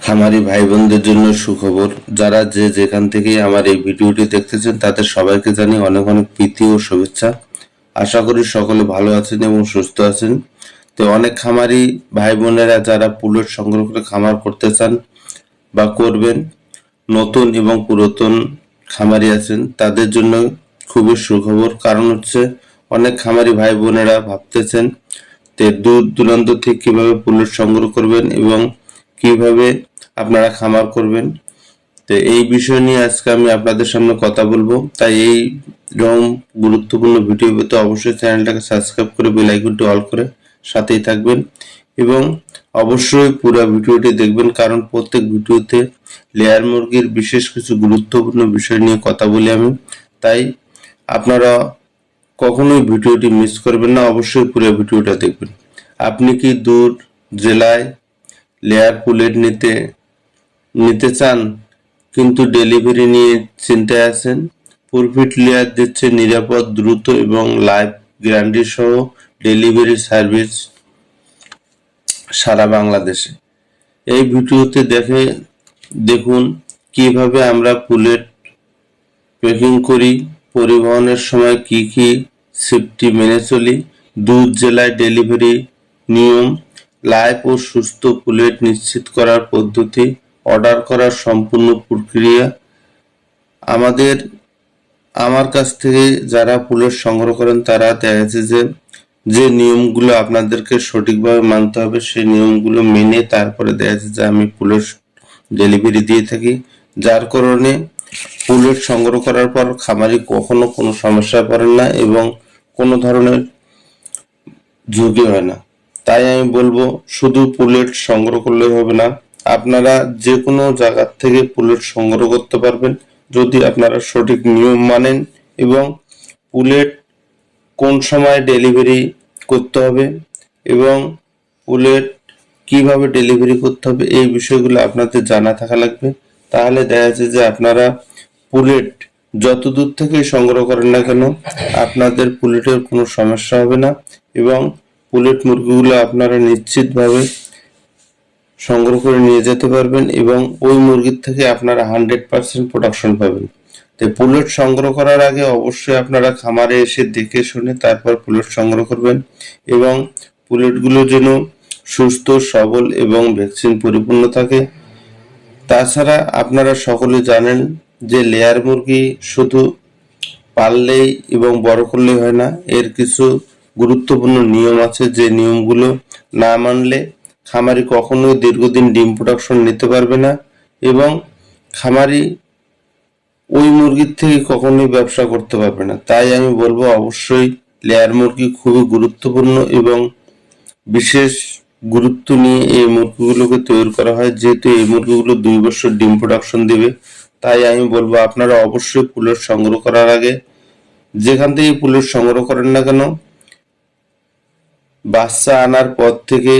খামারি ভাই বোনদের জন্য সুখবর। যারা যে যেখান থেকেই আমার এই ভিডিওটি দেখতেছেন তাদের সবাইকে জানি অনেক অনেক প্রীতি ও শুভেচ্ছা। আশা করি সকলে ভালো আছেন এবং সুস্থ আছেন। তো অনেক খামারি ভাই বোনেরা যারা পুলেট সংগ্রহ করে খামার করতে চান বা করবেন, নতুন এবং পুরাতন খামারি আছেন তাদের জন্য খুবই সুখবর। কারণ হচ্ছে অনেক খামারি ভাই বোনেরা ভাবতেছেন যে দূর দূরান্ত থেকে কিভাবে পুলেট সংগ্রহ করবেন এবং কিভাবে আপনারা খামার করবেন। তো এই বিষয় নিয়ে আজকে আমি আপনাদের সামনে কথা বলবো। তাই এই রকম গুরুত্বপূর্ণ ভিডিও পেতে অবশ্যই চ্যানেলটাকে সাবস্ক্রাইব করে বেল আইকনটি অল করে সাথেই থাকবেন এবং অবশ্যই পুরো ভিডিওটি দেখবেন, কারণ প্রত্যেক ভিডিওতে লেয়ার মুরগির বিশেষ কিছু গুরুত্বপূর্ণ বিষয় নিয়ে কথা বলি আমি। তাই আপনারা কখনোই ভিডিওটি মিস করবেন না, অবশ্যই পুরো ভিডিওটা দেখবেন। আপনি কি দূর জেলায় লেয়ার পুলেট নিতে চান কিন্তু ডেলিভারি নিয়ে চিন্তায় আছেন? প্রফিট লেয়ার দিচ্ছে নিরাপদ, দ্রুত এবং লাইভ গ্যারান্টি সহ ডেলিভারি সার্ভিস সারা বাংলাদেশে। এই ভিডিওতে দেখুন কিভাবে আমরা পুলেট প্যাকিং করি, পরিবহনের সময় কি কি সেফটি মেনে চলি, দূর জেলায় ডেলিভারি নিয়ম, লাইভ ও সুস্থ পুলেট নিশ্চিত করার পদ্ধতি, অর্ডার করার সম্পূর্ণ প্রক্রিয়া। আমার কাছ থেকে যারা পুলেট সংগ্রহ করেন তারা দেখা যাচ্ছে যে নিয়মগুলো আপনাদেরকে সঠিকভাবে মানতে হবে, সেই নিয়মগুলো মেনে তারপরে দেখা যাচ্ছে যে আমি পুলেট ডেলিভারি দিয়ে থাকি, যার কারণে পুলেট সংগ্রহ করার পর খামারি কখনো কোনো সমস্যায় পড়েন না এবং কোনো ধরনের ঝুঁকি হয় না। তাই আমি বলবো শুধু পুলেট সংগ্রহ করলেই হবে না, আপনারা যে কোনো জায়গা থেকে পুলেট সংগ্রহ করতে পারবেন যদি আপনারা সঠিক নিয়ম মানেন এবং পুলেট কোন সময় ডেলিভারি করতে হবে এবং পুলেট কিভাবে ডেলিভারি করতে হবে এই বিষয়গুলো আপনাদের জানা থাকা লাগবে। তাহলে দেখা যাচ্ছে যে আপনারা পুলেট যত দূর থেকে সংগ্রহ করেন না কেন আপনাদের পুলেটের কোনো সমস্যা হবে না এবং পুলেট মুরগিগুলো আপনারা নিশ্চিতভাবে সংগ্রহ করে নিয়ে যেতে পারবেন এবং ওই মুরগির থেকে আপনারা 100% প্রোডাকশন পাবেন। তাই পুলেট সংগ্রহ করার আগে অবশ্যই আপনারা খামারে এসে দেখে শুনে তারপর পুলেট সংগ্রহ করবেন এবং পুলেটগুলো যেন সুস্থ সবল এবং ভ্যাকসিন পরিপূর্ণ থাকে। তাছাড়া আপনারা সকলে জানেন যে লেয়ার মুরগি শুধু পাললেই এবং বড় করলেই হয় না, এর কিছু গুরুত্বপূর্ণ নিয়ম আছে যে নিয়মগুলো না মানলে খামারি কখনোই দীর্ঘদিন ডিম প্রোডাকশন নিতে পারবে না এবং খামারি ওই মুরগির থেকে কখনোই ব্যবসা করতে পারবে না। তাই আমি বলবো অবশ্যই লেয়ার মুরগি খুবই গুরুত্বপূর্ণ এবং বিশেষ গুরুত্ব নিয়ে এই মুরগিগুলোকে তৈরি করা হয়, যেহেতু এই মুরগিগুলো 2 বছর ডিম প্রোডাকশন দেবে। তাই আমি বলবো আপনারা অবশ্যই পুলেট সংগ্রহ করার আগে যেখান থেকে পুলেট সংগ্রহ করেন না কেন বাচ্চা আনার পর থেকে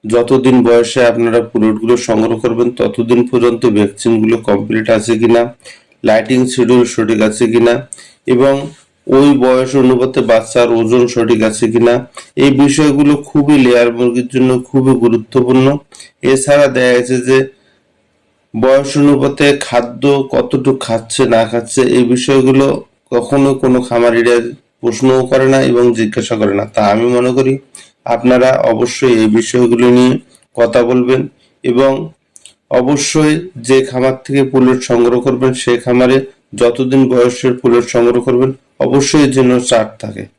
যতদিন বয়সে আপনারা পুলেটগুলো সংগ্রহ করবেন ততদিন পর্যন্ত ভ্যাকসিনগুলো কমপ্লিট আছে কিনা, লাইটিং শিডিউল সঠিক আছে কিনা এবং ওই বয়স অনুপাতে বাচ্চার ওজন সঠিক আছে কিনা, এই বিষয়গুলো খুবই লেয়ার মুরগির জন্য খুবই গুরুত্বপূর্ণ। এছাড়া দেখা গেছে যে বয়স অনুপাতে খাদ্য কতটুকু খাচ্ছে না খাচ্ছে এই বিষয়গুলো কখনো কোনো খামারিরা প্রশ্নও করে না এবং জিজ্ঞাসা করে না। তা আমি মনে করি আপনারা অবশ্যই এই বিষয়গুলো নিয়ে কথা বলবেন এবং অবশ্যই যে খামার থেকে পুলেট সংগ্রহ করবেন সেই খামারে যতদিন বয়সের পুলেট সংগ্রহ করবেন অবশ্যই যেন চার্ট থাকে।